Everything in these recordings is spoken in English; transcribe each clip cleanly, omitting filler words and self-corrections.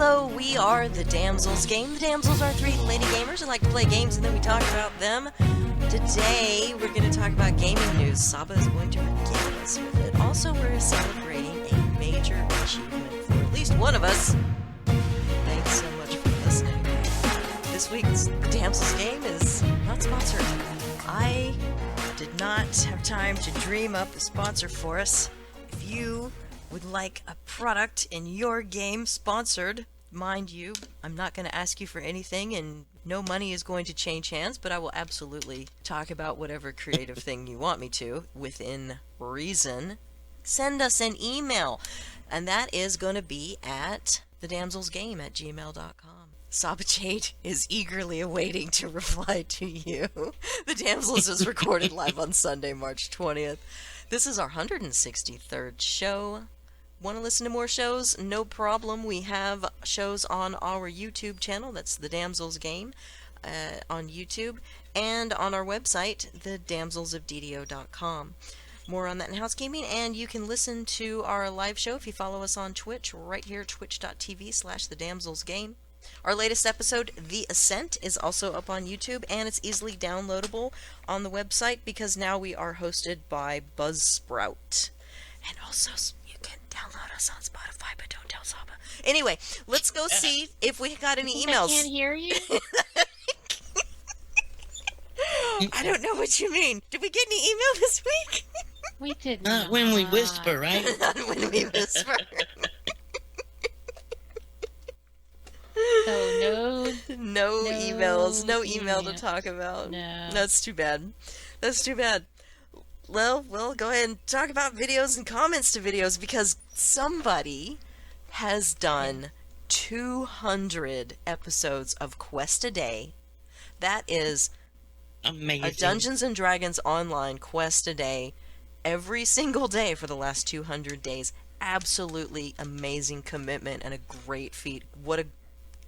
Hello, we are the Damsels game. The Damsels are three lady gamers who like to play games and then we talk about them. Today, we're going to talk about gaming news. Sahba is going to regale us with it. Also, we're celebrating a major achievement for at least one of us. Thanks so much for listening. This week's Damsels game is not sponsored. I did not have time to dream up a sponsor for us. If you would like a product in your game sponsored, mind you, I'm not going to ask you for anything and no money is going to change hands, but I will absolutely talk about whatever creative thing you want me to within reason. Send us an email, and that is going to be at thedamselsgame@gmail.com. Sahba Jade is eagerly awaiting to reply to you. The Damsels is recorded live on Sunday, March 20th. This is our 163rd show. Want to listen to more shows? No problem. We have shows on our YouTube channel. That's The Damsels Game on YouTube. And on our website, thedamselsofddo.com. More on that in housekeeping. And you can listen to our live show if you follow us on Twitch, right here, twitch.tv/thedamselsgame. Our latest episode, The Ascent, is also up on YouTube, and it's easily downloadable on the website because now we are hosted by Buzzsprout. And also, you can download us on Spotify, but don't tell Sahba. Anyway, let's go see if we got any emails. I can't hear you. I don't know what you mean. Did we get any email this week? We did not. not. When we whisper, right? Not when we whisper. So no emails, no email to talk about. No. That's too bad. That's too bad. Well, we'll go ahead and talk about videos and comments to videos because somebody has done 200 episodes of Quest a Day. That is amazing. A Dungeons and Dragons online quest a day every single day for the last 200 days. Absolutely amazing commitment and a great feat. What a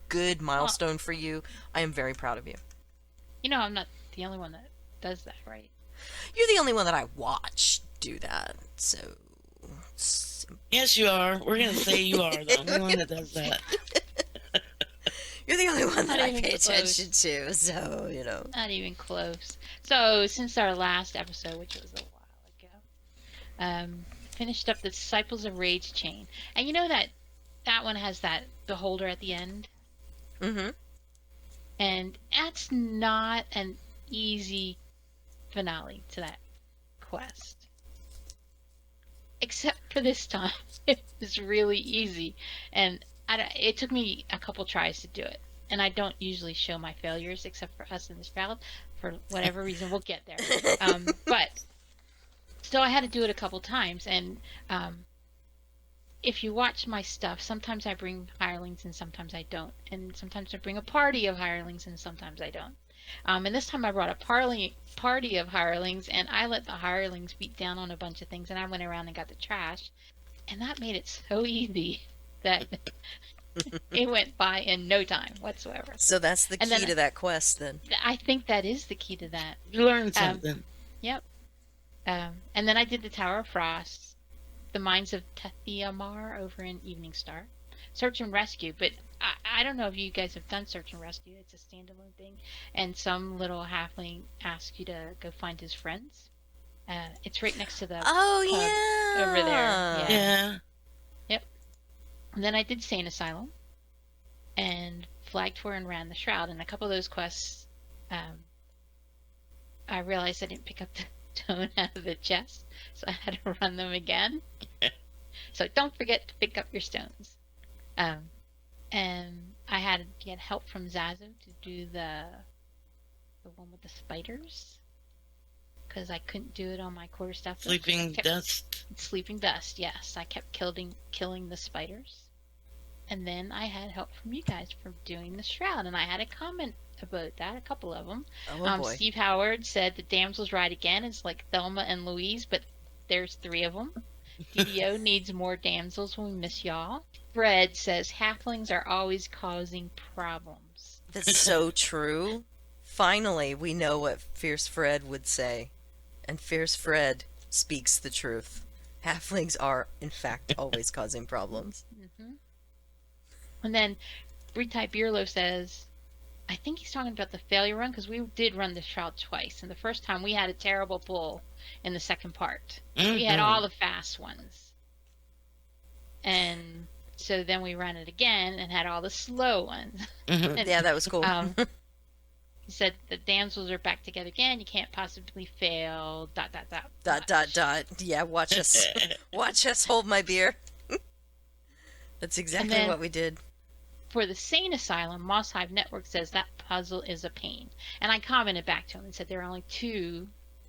good milestone for you. I am very proud of you. You know, I'm not the only one that does that, right? You're the only one that I watch do that, so... Yes, you are. We're going to say you are the only one that does that. You're the only one that I pay close. attention to, so, you know. Not even close. So, since our last episode, which was a while ago, finished up the Disciples of Rage chain. And you know that one has that beholder at the end? Mm-hmm. And that's not an easy finale to that quest. Except for this time. It was really easy. And it took me a couple tries to do it. And I don't usually show my failures, except for us in this round. For whatever reason, we'll get there. But, so I had to do it a couple times. And if you watch my stuff, sometimes I bring hirelings and sometimes I don't. And sometimes I bring a party of hirelings and sometimes I don't. And this time I brought a party of hirelings, and I let the hirelings beat down on a bunch of things, and I went around and got the trash. And that made it so easy that it went by in no time whatsoever. So that's the key to that quest, then. I think that is the key to that. You learned something. Yep. And then I did the Tower of Frost, the Mines of Tethiamar over in Evening Star, Search and Rescue, but I don't know if you guys have done Search and Rescue. It's a standalone thing, and some little halfling asks you to go find his friends. It's right next to the pub over there. Yeah. Yep. And then I did Sane Asylum, and flagged for and ran the Shroud, and a couple of those quests, I realized I didn't pick up the stone out of the chest, so I had to run them again. So don't forget to pick up your stones. And I had to get help from Zazu to do the one with the spiders, because I couldn't do it on my quarterstaff. Sleeping Dust. Sleeping Dust, yes. I kept killing the spiders. And then I had help from you guys for doing the Shroud, and I had a comment about that, a couple of them. Oh, boy. Steve Howard said the Damsels ride again. It's like Thelma and Louise, but there's 3 of them. DDO needs more damsels. We miss y'all. Fred says halflings are always causing problems. That's so true. Finally, we know what Fierce Fred would say. And Fierce Fred speaks the truth. Halflings are, in fact, always causing problems. Mm-hmm. And then Type Beerlo says, I think he's talking about the failure run, because we did run the shroud twice. And the first time we had a terrible pull in the second part. We had all the fast ones. And so then we ran it again and had all the slow ones. Mm-hmm. And, Yeah, that was cool. he said the damsels are back together again. You can't possibly fail. ... Yeah, watch us hold my beer. That's exactly what we did. For the Sane Asylum, Moss Hive Network says that puzzle is a pain. And I commented back to him and said there are only 2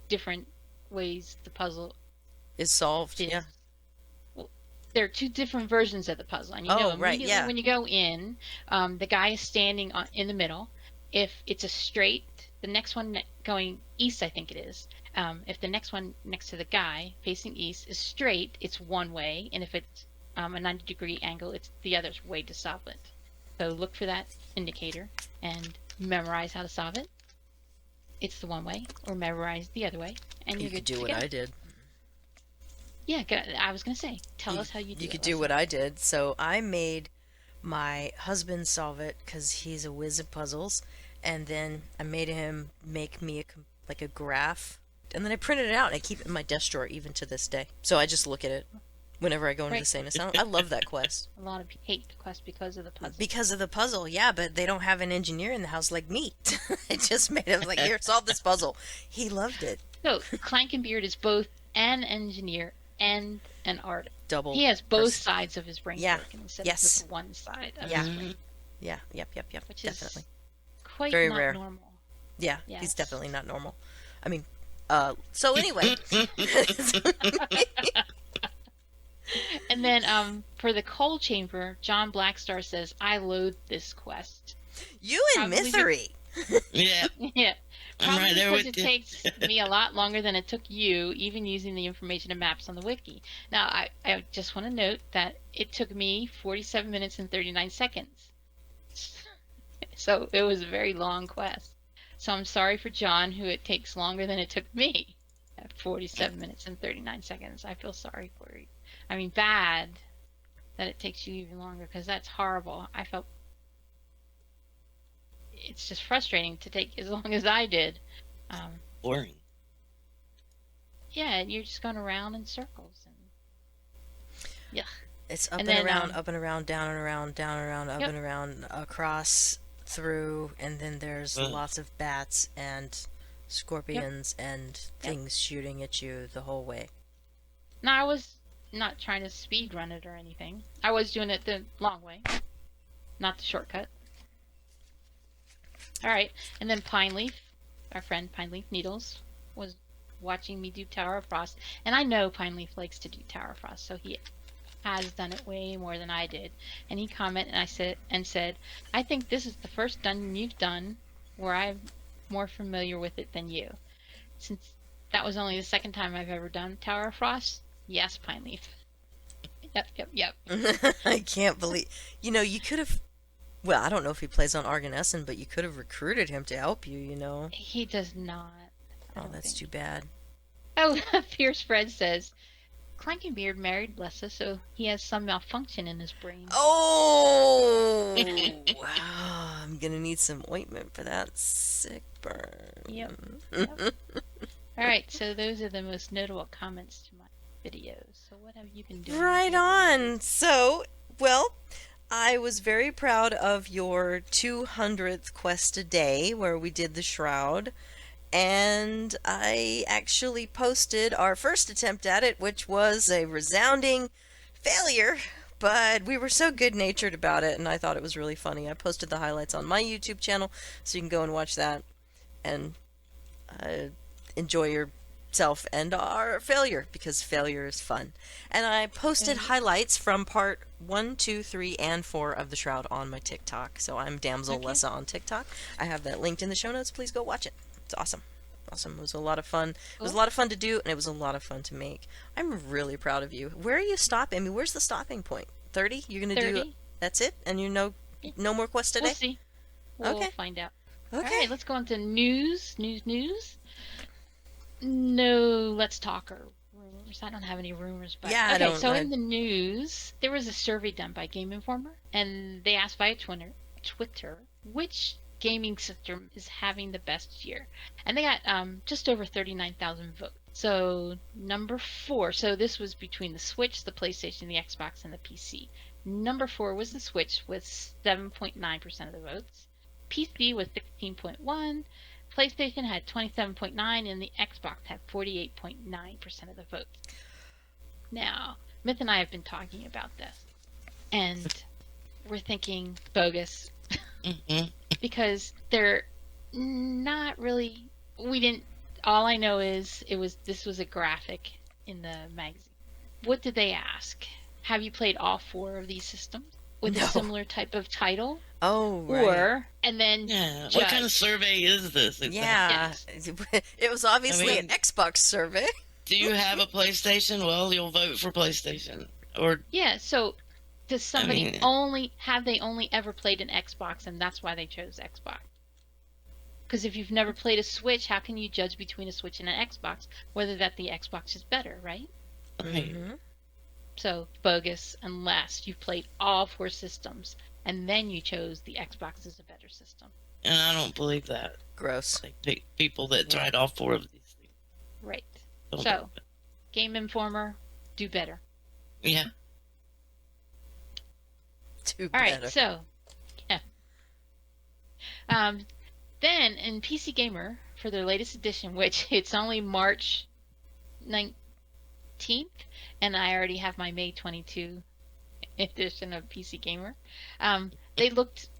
different ways the puzzle is solved. is. Yeah. Well, there are 2 different versions of the puzzle. And immediately when you go in, the guy is standing in the middle. If it's a straight, the next one going east, I think it is. If the next one next to the guy facing east is straight, it's one way. And if it's a 90-degree angle, it's the other way to solve it. So look for that indicator and memorize how to solve it. It's the one way, or memorize the other way, and you could do what I did. Yeah, I was going to say, tell us how you do it. You could do what I did. So I made my husband solve it because he's a whiz at puzzles, and then I made him make me a graph, and then I printed it out and I keep it in my desk drawer even to this day. So I just look at it whenever I go into the Sane Asylum. I love that quest. A lot of people hate the quest because of the puzzle. Because of the puzzle, yeah, but they don't have an engineer in the house like me. I just made him like, here, solve this puzzle. He loved it. So Clankenbeard is both an engineer and an artist. Double. He has both sides of his brain working instead of Yes. just one side of his brain. Yeah. Yep. Which Definitely. is quite Very not rare. normal. Yeah, Yes. he's definitely not normal. I mean, so anyway. And then for the coal chamber, John Blackstar says, I loathe this quest. You and Probably Mithery. Yeah. Yeah. I'm Probably right there because with it you. takes me a lot longer than it took you, even using the information and maps on the wiki. Now, I just want to note that it took me 47 minutes and 39 seconds. So it was a very long quest. So I'm sorry for John, who it takes longer than it took me at 47 minutes and 39 seconds. I feel sorry for you. I mean, bad that it takes you even longer, because that's horrible. I felt it's just frustrating to take as long as I did. Boring. Yeah, and you're just going around in circles. And yeah. It's up And and, then, around, up and around, down and around, down and around, up Yep. and around, across, through, and then there's lots of bats and scorpions and things shooting at you the whole way. Now, I was not trying to speed run it or anything. I was doing it the long way, not the shortcut. All right, and then Pine Leaf, our friend Pine Leaf Needles, was watching me do Tower of Frost, and I know Pine Leaf likes to do Tower of Frost, so he has done it way more than I did. And he commented, and said, I think this is the first dungeon you've done where I'm more familiar with it than you. Since that was only the second time I've ever done Tower of Frost, yes, Pine Leaf. Yep. I can't believe... you could have... Well, I don't know if he plays on Argonesson, but you could have recruited him to help you, He does not. Oh, that's too bad. Oh, Fierce Fred says, Clankenbeard married Blessa, so he has some malfunction in his brain. Oh! Wow, I'm gonna need some ointment for that sick burn. Yep. All right, so those are the most notable comments to my videos. So what have you been doing? Right on. So, well, I was very proud of your 200th quest a day where we did the shroud. And I actually posted our first attempt at it, which was a resounding failure. But we were so good-natured about it, and I thought it was really funny. I posted the highlights on my YouTube channel, so you can go and watch that and enjoy yourself and our failure, because failure is fun. And I posted highlights from part 1, 2, 3, and 4 of the Shroud on my TikTok. So I'm Damsel Lessa on TikTok. I have that linked in the show notes. Please go watch it. It's awesome. It was a lot of fun. It was a lot of fun to do, and it was a lot of fun to make. I'm really proud of you. Where are you stopping? I mean, where's the stopping point? 30? You're going to do... That's it? And you no more quests today? We'll see. We'll find out. Okay. All right, let's go on to news. No, let's talk. rumors. I don't have any rumors, but Yeah, I okay. don't. So in the news, there was a survey done by Game Informer, and they asked via Twitter which gaming system is having the best year, and they got just over 39,000 votes. So number 4. So this was between the Switch, the PlayStation, the Xbox, and the PC. Number 4 was the Switch with 7.9% of the votes. PC was 16.1. PlayStation had 27.9, and the Xbox had 48.9% of the votes. Now, Myth and I have been talking about this, and we're thinking bogus because they're not really. We didn't. All I know is this was a graphic in the magazine. What did they ask? Have you played all 4 of these systems with a similar type of title? Oh, right. Or, and then what kind of survey is this? Yeah, it was obviously an Xbox survey. Do you have a PlayStation? Well, you'll vote for PlayStation. Or yeah, so does somebody have they only ever played an Xbox, and that's why they chose Xbox? Because if you've never played a Switch, how can you judge between a Switch and an Xbox whether that the Xbox is better, right? Mm-hmm. So bogus unless you've played all 4 systems and then you chose the Xbox as a better system. And I don't believe that. Gross. Like people that tried all 4 of these things. Right. Don't So, Game Informer, do better. Yeah. Do all better. Right, so yeah. Then in PC Gamer for their latest edition, which it's only March 19th, and I already have my May 22 edition of PC Gamer. They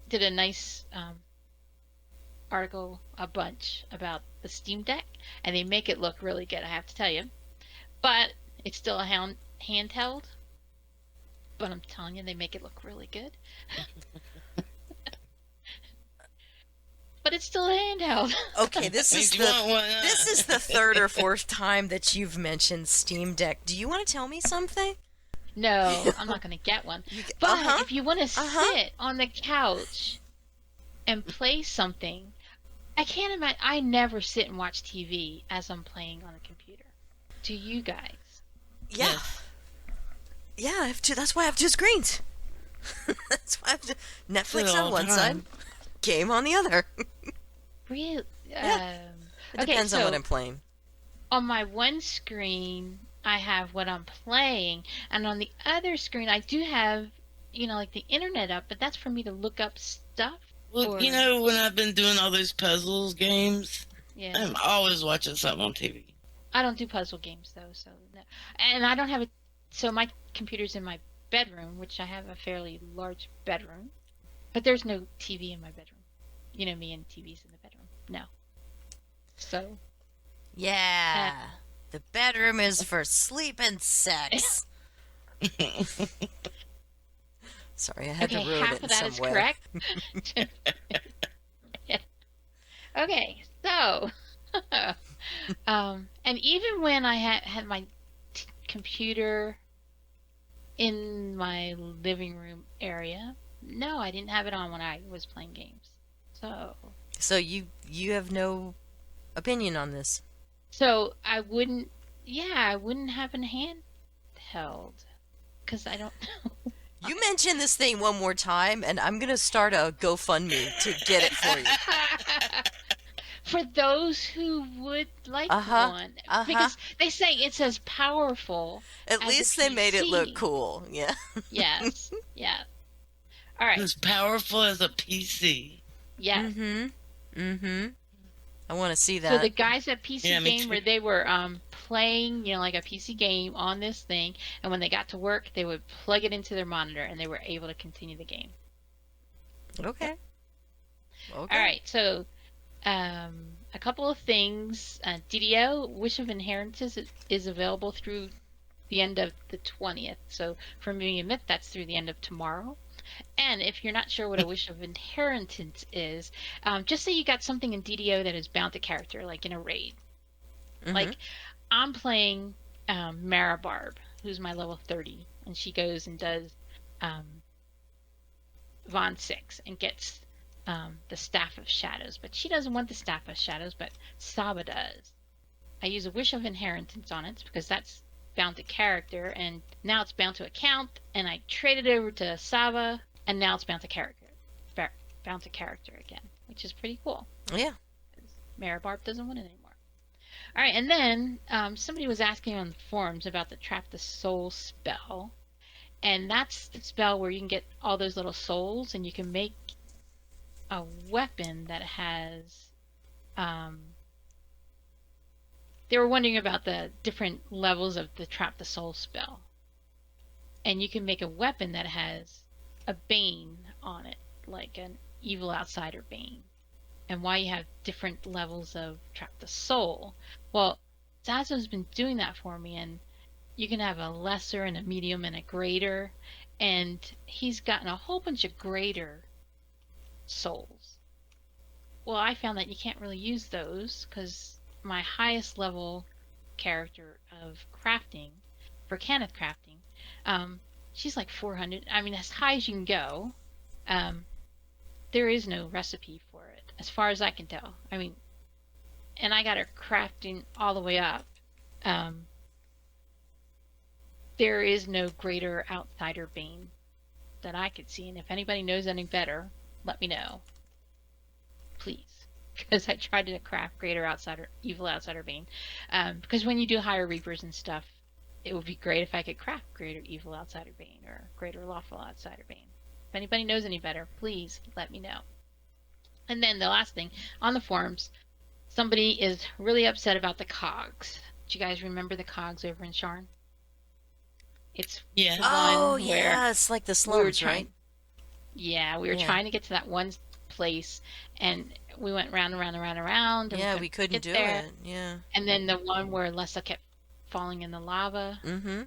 did a nice article, a bunch about the Steam Deck, and they make it look really good, I have to tell you. But it's still a handheld. But I'm telling you, they make it look really good. But it's still a handheld. Okay, this is the 3rd or 4th time that you've mentioned Steam Deck. Do you want to tell me something? No, I'm not going to get one. But if you want to sit on the couch and play something, I can't imagine. I never sit and watch TV as I'm playing on a computer. Do you guys? Yeah. Yeah, I have 2. That's why I have 2 screens. That's why I have Netflix on one side, game on the other. Really? Yeah. It depends on what I'm playing. On my one screen, I have what I'm playing, and on the other screen, I do have, like the internet up, but that's for me to look up stuff. Well, when I've been doing all those puzzles games, I'm always watching something on TV. I don't do puzzle games, though, so no. And I don't have so my computer's in my bedroom, which I have a fairly large bedroom, but there's no TV in my bedroom. Me and TV's in the bedroom. No. So. Yeah. The bedroom is for sleep and sex. Sorry, I had to ruin it in some way. Half of that is correct. Yeah. Okay, so. And even when I had my computer in my living room area, no, I didn't have it on when I was playing games. So you have no opinion on this? So I wouldn't have a handheld because I don't know. You mention this thing one more time, and I'm gonna start a GoFundMe to get it for you. For those who would like one, because they say it's as powerful. At least they made it look cool. Yeah. Yes. Yeah. All right. As powerful as a PC. Yeah. I want to see that. So the guys at PC Gamer, they were playing, like a PC game on this thing, and when they got to work, they would plug it into their monitor, and they were able to continue the game. Okay. All right. So, a couple of things. DDO, Wish of Inheritance, is available through the end of the 20th. So for me and Myth, that's through the end of tomorrow. And if you're not sure what a Wish of Inheritance is, just say you got something in DDO that is bound to character, like in a raid. Like, I'm playing Mara Barb, who's my level 30, and she goes and does Von 6 and gets the Staff of Shadows. But she doesn't want the Staff of Shadows, but Sahba does. I use a Wish of Inheritance on it because that's bound to character, and now it's bound to account, and I traded it over to Sahba, and now it's bound to character. Bound to character again, which is pretty cool. Yeah. Maribarb doesn't win it anymore. All right, and then somebody was asking on the forums about the Trap the Soul spell, and that's the spell where you can get all those little souls, and you can make a weapon that has. They were wondering about the different levels of the Trap the Soul spell, and you can make a weapon that has a bane on it, like an evil outsider bane. And why you have different levels of Trap the Soul. Well, Zazo's been doing that for me, and you can have a lesser and a medium and a greater, and he's gotten a whole bunch of greater souls. Well, I found that you can't really use those, because my highest level character of crafting, for Kenneth crafting, she's like 400. I mean, as high as you can go. There is no recipe for it, as far as I can tell. I mean, and I got her crafting all the way up. There is no greater outsider bane that I could see, and if anybody knows any better, let me know, please, because I tried to craft greater outsider, evil outsider bane, because when you do higher reapers and stuff, it would be great if I could craft greater evil outsider bane or greater lawful outsider bane. If anybody knows any better, please let me know. And then the last thing, on the forums, somebody is really upset about the cogs. Do you guys remember the cogs over in Sharn? It's the one where it's like the slums, right? Yeah, we were trying to get to that one place, and we went round and round and round and round. And we couldn't do there. it. Yeah. And then the one where Lessa kept falling in the lava. Mm-hmm.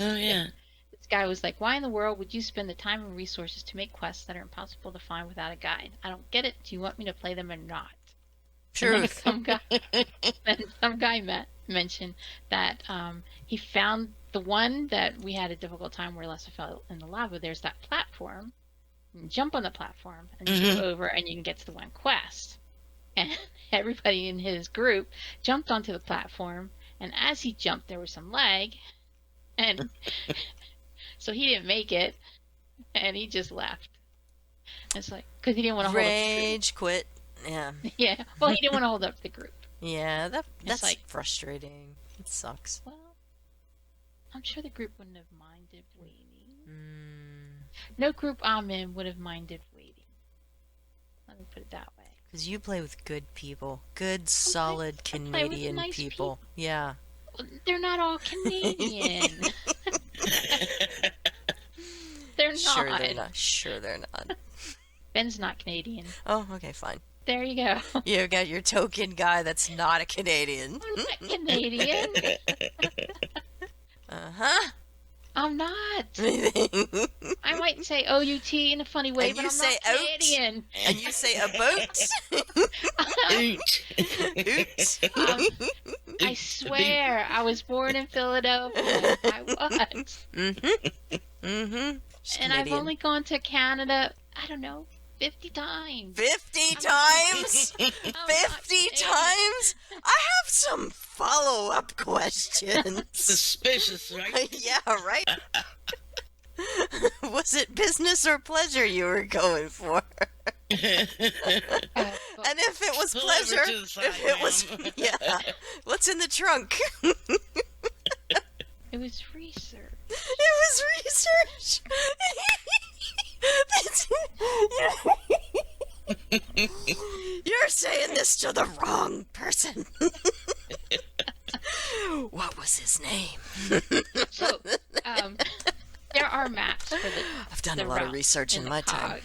Oh, yeah. This guy was like, why in the world would you spend the time and resources to make quests that are impossible to find without a guide? I don't get it. Do you want me to play them or not? Truth. Some guy mentioned that he found the one that we had a difficult time where Lessa fell in the lava. There's that platform. You jump on the platform and you go over and you can get to the one quest. And everybody in his group jumped onto the platform, and as he jumped there was some lag, and so he didn't make it, and he just left. It's like, because he didn't want to hold up the group. Rage quit. Yeah. Yeah. Well, he didn't want to hold up the group. Yeah, that's like frustrating. It sucks. Well, I'm sure the group wouldn't have minded waiting. No group I'm in would have minded waiting. Let me put it that way. Because you play with good people. Good, solid Canadian nice people. Yeah. They're not all Canadian. They're not. Sure they're not. Ben's not Canadian. Oh, okay, fine. There you go. You've got your token guy that's not a Canadian. I'm not Canadian. Uh-huh. I'm not. I might say OUT in a funny way, but I'm not Canadian. And you say a boat? Oot. I swear, I was born in Philadelphia. I was. Mm-hmm. And I've only gone to Canada, I don't know, 50 times. 50 times? 50 times? I have some follow-up questions. Suspicious, right? Yeah, right? Was it business or pleasure you were going for? And if it was pleasure, what's in the trunk? It was research. It was research. You're saying this to the wrong person. What was his name? So, there are maps for the. I've done a lot of research in my time.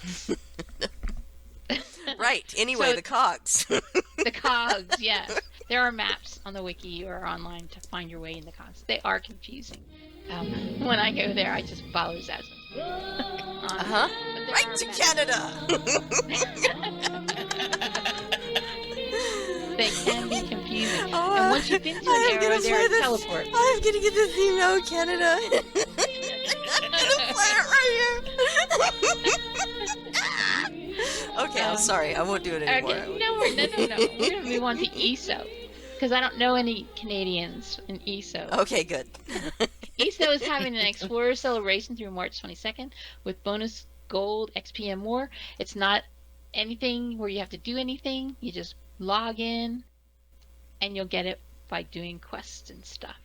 Right. Anyway, so, the cogs. The cogs, yes. There are maps on the wiki or online to find your way in the cogs. They are confusing. When I go there, I just follow Zazo. Right to Canada. They can be confusing. And once you've been to an area, there are teleports. I'm gonna get the theme now, Canada. I'm gonna play it right here. Okay, I'm sorry. I won't do it anymore. Okay, no. We're gonna move on to ESO, because I don't know any Canadians in ESO. Okay, good. ESO is having an Explorer celebration through March 22nd with bonus gold, XP, and more. It's not anything where you have to do anything. You just log in, and you'll get it by doing quests and stuff.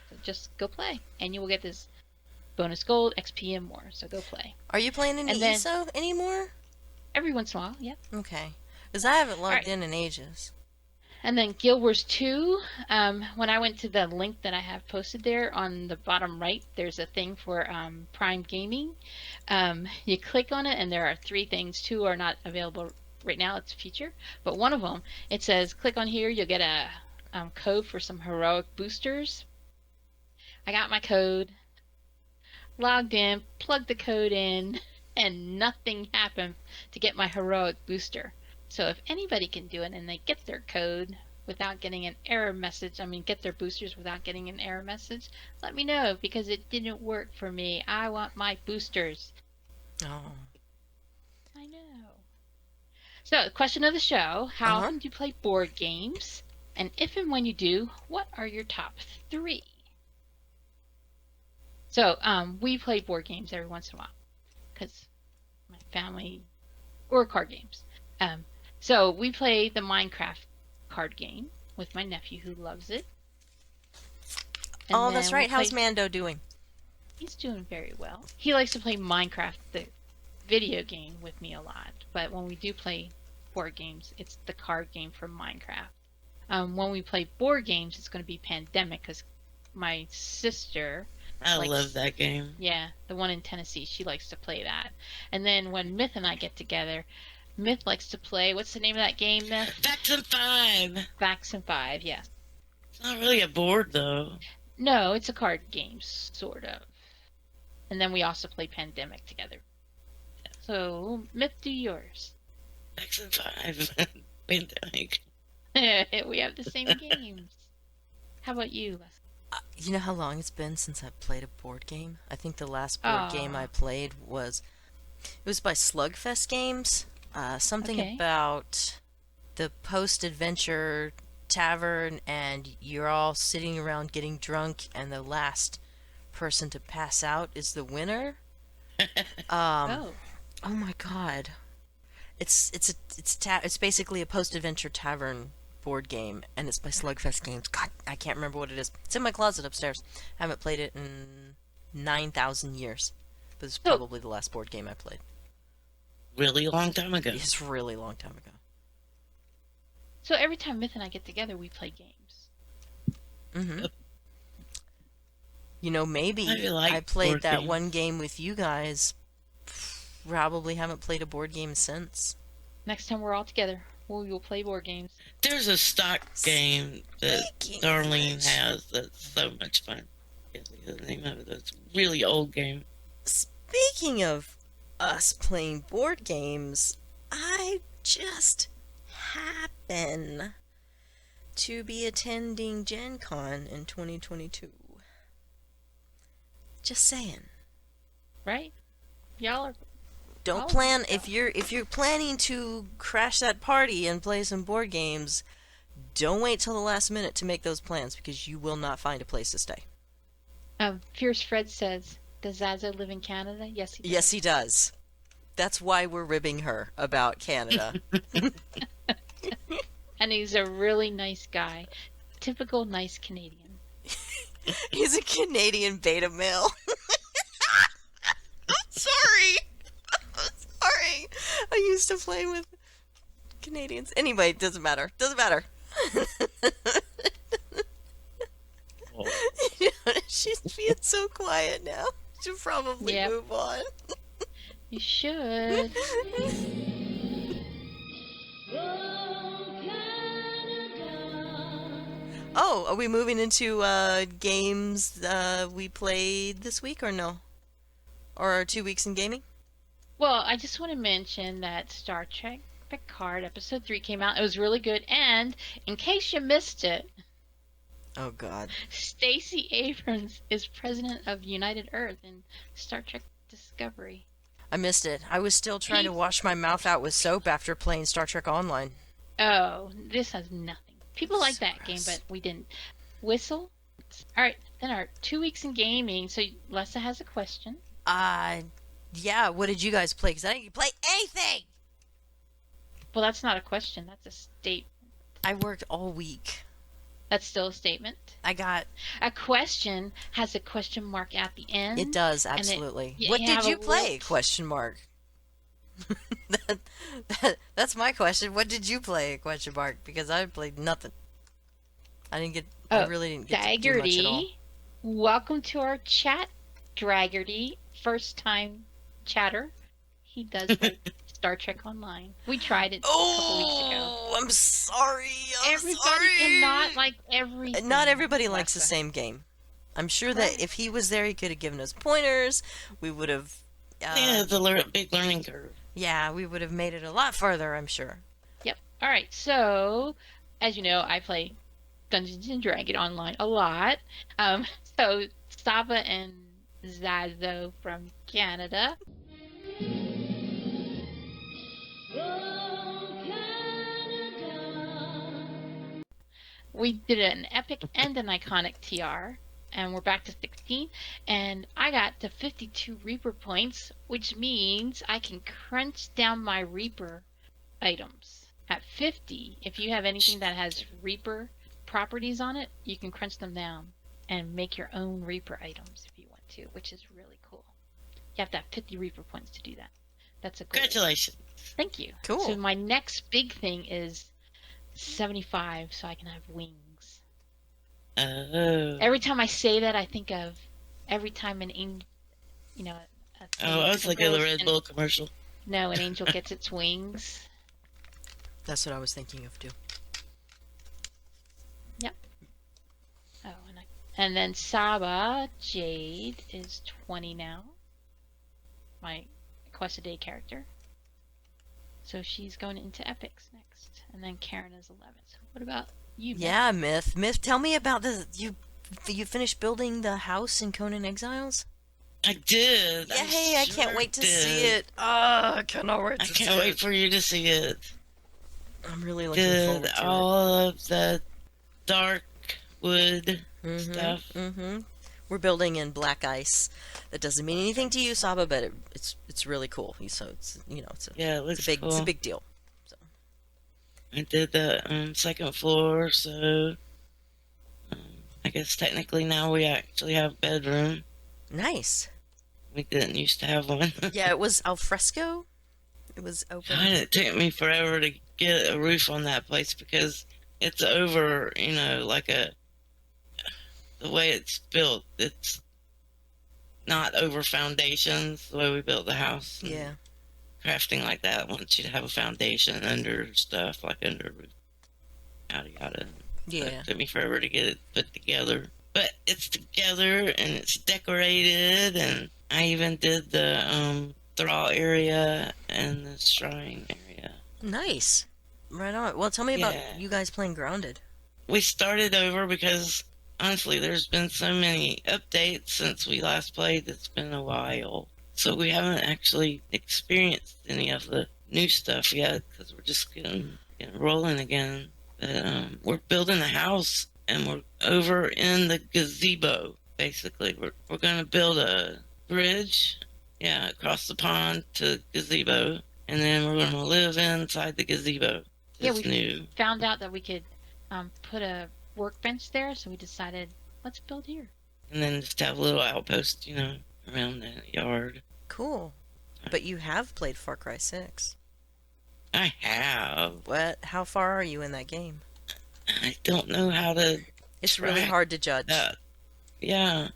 So just go play, and you will get this bonus gold, XP, and more. So go play. Are you playing any ESO anymore? Every once in a while, yeah. Okay. Because I haven't logged in ages. And then Guild Wars 2, when I went to the link that I have posted there on the bottom right, there's a thing for Prime Gaming. You click on it, and there are 3 things. 2 are not available right now. It's a feature. But one of them, it says, click on here, you'll get a code for some heroic boosters. I got my code, logged in, plugged the code in, and nothing happened to get my heroic booster. So if anybody can do it and they get their code without getting an error message, get their boosters without getting an error message, let me know, because it didn't work for me. I want my boosters. Oh. I know. So, the question of the show, how often do you play board games? And if and when you do, what are your top 3? So, we play board games every once in a while, because my family, or card games. So we play the Minecraft card game with my nephew who loves it. And that's right. How's Mando doing? He's doing very well. He likes to play Minecraft, the video game, with me a lot. But when we do play board games, it's the card game from Minecraft. When we play board games, it's going to be Pandemic, because my sister... I love that game. Yeah, the one in Tennessee. She likes to play that. And then when Myth and I get together... Myth likes to play. What's the name of that game, Myth? Faction 5. Faction 5, yes. It's not really a board, though. No, it's a card game, sort of. And then we also play Pandemic together. So, Myth, do yours. Faction 5. Pandemic. We have the same games. How about you, Leslie? You know how long it's been since I've played a board game? I think the last board game I played was... It was by Slugfest Games. Something about the post-adventure tavern, and you're all sitting around getting drunk, and the last person to pass out is the winner. Oh my god! It's basically a post-adventure tavern board game, and it's by Slugfest Games. God, I can't remember what it is. It's in my closet upstairs. I haven't played it in 9,000 years, but it's probably the last board game I played. Really long time ago. It's really long time ago. So every time Myth and I get together, we play games. Mm-hmm. You know, maybe I played that games. One game with you guys. Probably haven't played a board game since. Next time we're all together, we will play board games. There's a stock game that Darlene has that's so much fun. The name of it. It's a really old game. Speaking of us playing board games, I just happen to be attending Gen Con in 2022. Just saying. Right? Y'all are... Don't plan if you're planning to crash that party and play some board games, don't wait till the last minute to make those plans, because you will not find a place to stay. Fierce Fred says, does Zazo live in Canada? Yes, he does. Yes, he does. That's why we're ribbing her about Canada. And he's a really nice guy. Typical nice Canadian. He's a Canadian beta male. I'm sorry. I'm sorry. I used to play with Canadians. Anyway, doesn't matter. Doesn't matter. She's being so quiet now. Should probably move on. You should. Oh, are we moving into games we played this week or no? Or 2 weeks in gaming? Well, I just want to mention that Star Trek Picard Episode 3 came out. It was really good. And in case you missed it... Oh, God. Stacey Abrams is president of United Earth in Star Trek Discovery. I missed it. I was still trying to wash my mouth out with soap after playing Star Trek Online. Oh, this has nothing People like that game, but we didn't. Whistle. All right. Then our 2 weeks in gaming. So Lessa has a question. Yeah, what did you guys play? Because I didn't play anything! Well, that's not a question. That's a statement. I worked all week. That's still a statement. I got... A question has a question mark at the end. It does, absolutely. you What did have you a play? little- Question mark. That's my question. What did you play? Question mark. Because I played nothing. I really didn't get to do much at all. Daggerty, welcome to our chat, Draggerty. First time chatter. He does play Star Trek Online. We tried it a couple weeks ago. Oh, I'm sorry. Everybody cannot like everything. Not everybody likes the Lessa. same game. I'm sure Right. that if he was there, he could have given us pointers. We would have... Yeah, big learning curve. Yeah, we would have made it a lot farther, I'm sure. Yep. All right. So, as you know, I play Dungeons and Dragons online a lot. So Sahba and Zazo from Canada. We did an epic and an iconic TR, and we're back to 16. And I got to 52 Reaper points, which means I can crunch down my Reaper items. At 50, if you have anything that has Reaper properties on it, you can crunch them down and make your own Reaper items if you want to, which is really cool. You have to have 50 Reaper points to do that. That's a goal. Congratulations. Thank you. Cool. So my next big thing is 75, so I can have wings. Oh. Every time I say that, I think of every time an angel, I was thinking of the Red Bull commercial. No, an angel gets its wings. That's what I was thinking of, too. Oh, and then Sahba Jade is 20 now. My Quest a Day character. So she's going into epics next, and then Karen is 11. So what about you? Myth? Yeah, Myth, tell me about you finished building the house in Conan Exiles? I did. Yeah, hey, I can't wait to see it. I cannot wait to see it. I can't wait for you to see it. I'm really looking forward Did to all of the dark wood it. stuff. Mm-hmm. We're building in black ice. That doesn't mean anything to you, Sahba, but it's really cool. So it's Yeah, it looks it's cool. a big deal. So I did the second floor, so I guess technically now we actually have a bedroom. nice. We didn't used to have one. Yeah, it was al fresco. It was open. God, it took me forever to get a roof on that place because it's over, the way it's built. It's not over foundations, the way we built the house. And Yeah. crafting like that wants you to have a foundation under stuff, like under roof. Yada yada. Yeah. It took me forever to get it put together. But it's together and it's decorated, and I even did the thrall area and the shrine area. Nice. Right on. Well, tell me about Yeah. you guys playing Grounded. We started over because honestly there's been so many updates since we last played. It's been a while, so we haven't actually experienced any of the new stuff yet because we're just getting rolling again. But we're building a house and we're over in the gazebo. Basically, we're going to build a bridge, across the pond to gazebo, and then we're going to live inside the gazebo. Yeah, It's we new. found out that we could put a workbench there, so we decided let's build here. And then just have a little outpost, around the yard. Cool. But you have played Far Cry 6. I have. What? How far are you in that game? I don't know how to. It's really track hard to judge. that. Yeah.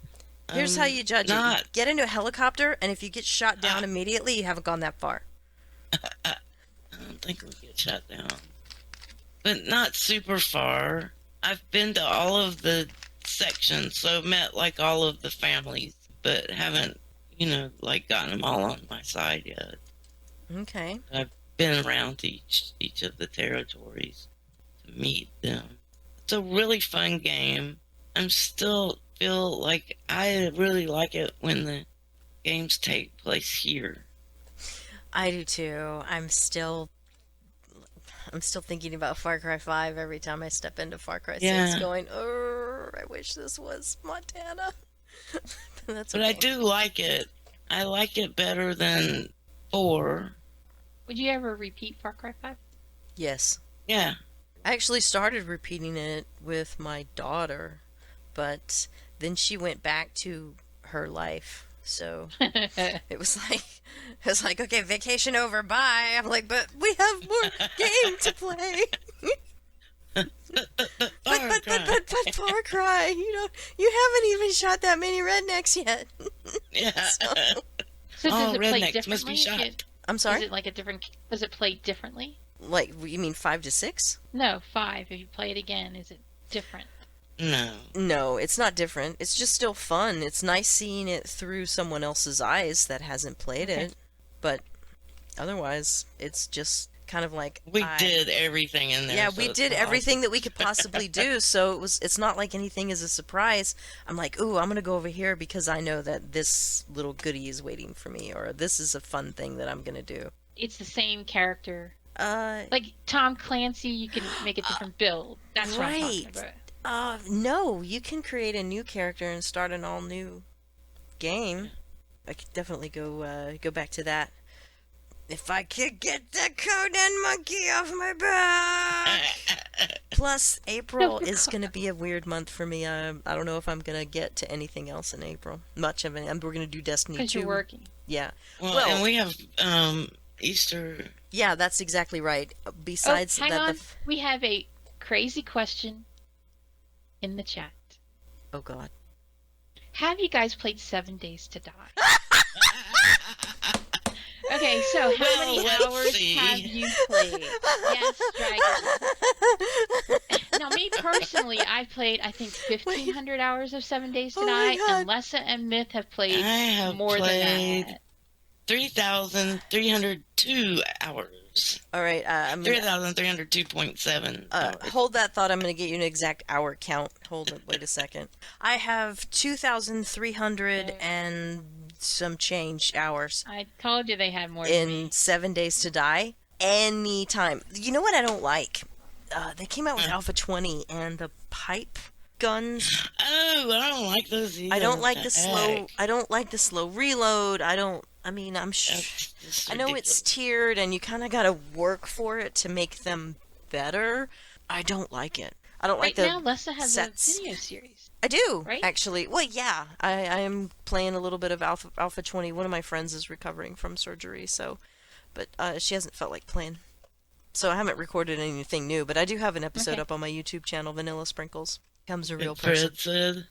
Here's how you judge it. You not. get into a helicopter, and if you get shot down immediately, you haven't gone that far. I don't think we get shot down. But not super far. I've been to all of the sections, so met all of the families, but haven't, gotten them all on my side yet. Okay. I've been around to each of the territories to meet them. It's a really fun game. I'm still feel like I really like it when the games take place here. I do too. I'm still I'm still thinking about Far Cry 5 every time I step into Far Cry 6, Yeah. going, oh, I wish this was Montana. But that's But okay. I do like it. I like it better than 4. Would you ever repeat Far Cry 5? Yes. Yeah. I actually started repeating it with my daughter, but then she went back to her life. So it was like, okay, vacation over, bye. I'm like, but we have more game to play. But Far Cry, you haven't even shot that many rednecks yet. Yeah. So does Oh, it play rednecks must be differently? shot. I'm sorry? Is it like a different? Does it play differently? Like, you mean 5 to 6? No, 5. If you play it again, is it different? No. No, it's not different. It's just still fun. It's nice seeing it through someone else's eyes that hasn't played Okay. it. But otherwise, it's just kind of like We did everything in there. Yeah, so we it's did not everything that we could possibly do. So it's not like anything is a surprise. I'm like, ooh, I'm gonna go over here because I know that this little goodie is waiting for me, or this is a fun thing that I'm gonna do. It's the same character. Uh, Like Tom Clancy, you can make a different build. That's what I'm talking right. about. No, you can create a new character and start an all new game. I could definitely go back to that. If I could get the Conan monkey off my back. Plus, April is going to be a weird month for me. I don't know if I'm going to get to anything else in April. Much of it. We're going to do Destiny 2. Because you're working. Yeah. Well, and we have Easter. Yeah, that's exactly right. Besides hang that, on. We have a crazy question in the chat. Oh God. Have you guys played 7 Days to Die? Okay, so how Well, many let's hours see. have you played? Yes, Dragon. Now, me personally, I've played, I think, 1,500 hours of 7 Days to Oh my Die, God. and Lessa and Myth have played I have more played than that. 3,302 hours. All right. I'm gonna, 3,302.7. hold that thought. I'm going to get you an exact hour count. Hold it. Wait a second. I have 2,300 and some change hours I told you they had more than me. in 7 Days to Die. Anytime. You know what I don't like? They came out with Alpha 20 and the pipe guns. Oh, I don't like those either. I don't like What the heck? slow. I don't like the slow reload. I know That's just I know it's ridiculous. tiered and you kind of got to work for it to make them better. I don't like it. I don't like Right the now, Lessa has sets. a video series. I do, right? actually. Well, yeah. I am playing a little bit of Alpha 20. One of my friends is recovering from surgery, but she hasn't felt like playing. So I haven't recorded anything new, but I do have an episode Okay. up on my YouTube channel, Vanilla Sprinkles. Comes a real Like person. Fred said.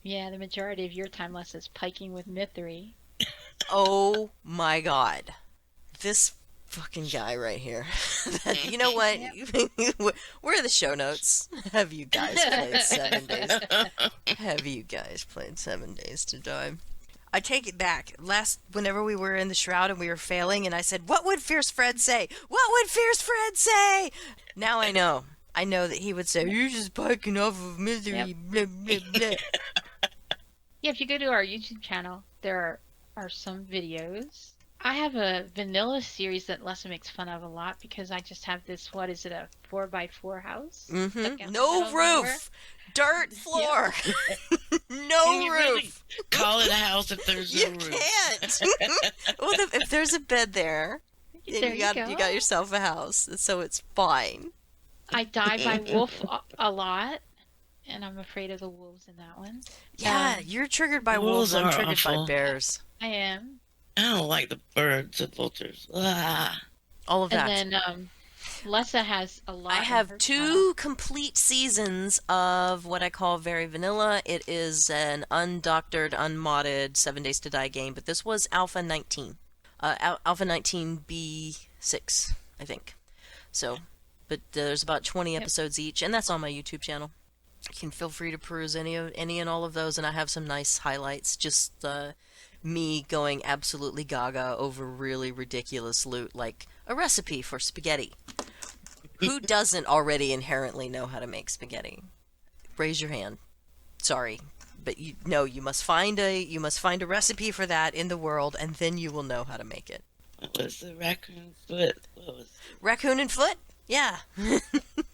The majority of your time, Lessa, is piking with Mythery. Oh my God. This fucking guy right here. You know what? Where are the show notes? Have you guys played 7 Days? Have you guys played 7 Days to Die? I take it back. Whenever we were in the Shroud and we were failing, and I said, "What would Fierce Fred say? What would Fierce Fred say?" Now I know. I know that he would say, "You're just biking off of misery." Blah, blah, blah. Yeah, if you go to our YouTube channel, there are some videos. I have a vanilla series that Lessa makes fun of a lot because I just have this, what is it, a 4x4 house? Stuck out in the middle No of nowhere. roof. Dirt floor. Can No you really roof. call it a house if there's no You roof? can't. Well, if there's a bed there, then There you got go. yourself a house, so it's fine. I die by wolf a lot, and I'm afraid of the wolves in that one. Yeah, you're triggered by wolves. Wolves I'm are triggered by awful. bears. I am. I don't like the birds and vultures. Ah. All of that. And then Lessa has a lot. I in have her 2 complete seasons of what I call very vanilla. It is an undoctored, unmodded 7 Days to Die game, but this was Alpha 19. Alpha 19B6, I think. So, but there's about 20 episodes each, and that's on my YouTube channel. You can feel free to peruse any and all of those, and I have some nice highlights. Just me going absolutely gaga over really ridiculous loot, like a recipe for spaghetti. Who doesn't already inherently know how to make spaghetti? Raise your hand. Sorry, but you must find a recipe for that in the world, and then you will know how to make it. What was the raccoon foot? What was Raccoon and foot? Yeah.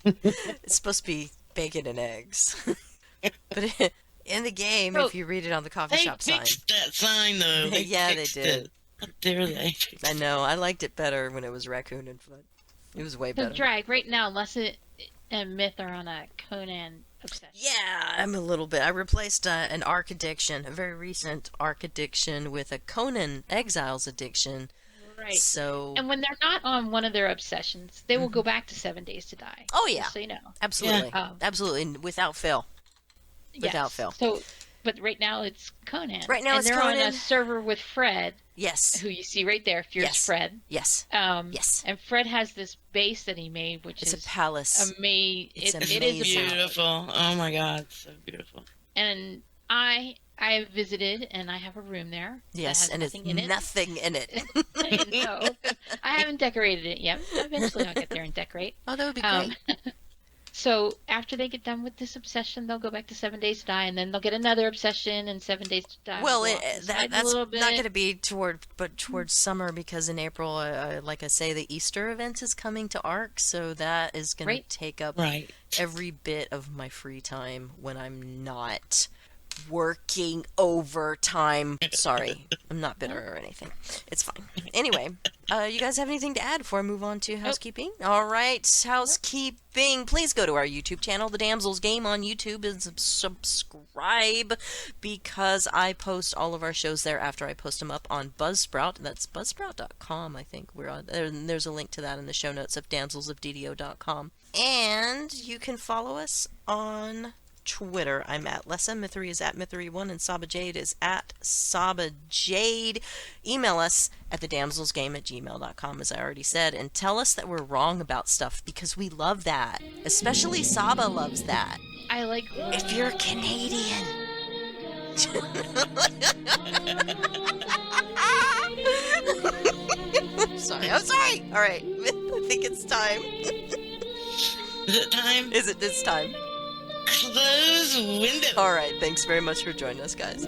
It's supposed to be bacon and eggs. But in the game, Oh, if you read it on the coffee They shop sign. fixed that sign, though. Yeah, they fixed did. It. How dare they? I know. I liked it better when it was raccoon and foot. It was way So better. Drag, right now, Leslie and Myth are on a Conan obsession. Yeah, I'm a little bit. I replaced an Ark addiction, a very recent Ark addiction, with a Conan Exiles addiction. Right. So. And when they're not on one of their obsessions, they will go back to 7 Days to Die. Oh, yeah. Just so you know. Absolutely. Yeah. Absolutely. Without fail. Without Yes. fail. So, but right now it's Conan. Right now and it's they're Conan. on a server with Fred, Yes. who you see right there, Fierce Yes. Fred. Yes. Yes. And Fred has this base that he made, which It's is a palace. amazing. It's It is amazing. a palace. Beautiful. Oh my God, so beautiful. And I visited, and I have a room there. Yes, that has and it's nothing in it. nothing in it. No, I haven't decorated it yet. Eventually, I'll get there and decorate. Oh, that would be great. So after they get done with this obsession, they'll go back to 7 Days to Die, and then they'll get another obsession, and 7 Days to Die. Well, will go off the side a that's little not bit. going to be towards summer, because in April, like I say, the Easter event is coming to Ark, so that is going Right. to take up Right. every bit of my free time when I'm not working overtime. Sorry, I'm not bitter or anything. It's fine. Anyway, you guys have anything to add before I move on to housekeeping? All right, housekeeping. Please go to our YouTube channel, The Damsels Game on YouTube, and subscribe, because I post all of our shows there after I post them up on Buzzsprout. That's buzzsprout.com, I think. We're on there. There's a link to that in the show notes of damselsofddo.com. And you can follow us on Twitter. I'm at Lessa. Mythery is at Mythery1, and Sahba Jade is at Sahba Jade. Email us at thedamselsgame@gmail.com, as I already said, and tell us that we're wrong about stuff, because we love that. Especially Sahba loves that. I like. If you're Canadian. I'm sorry. All right. I think it's time. Is it time? Is it this time? Close window. All right. Thanks very much for joining us, guys.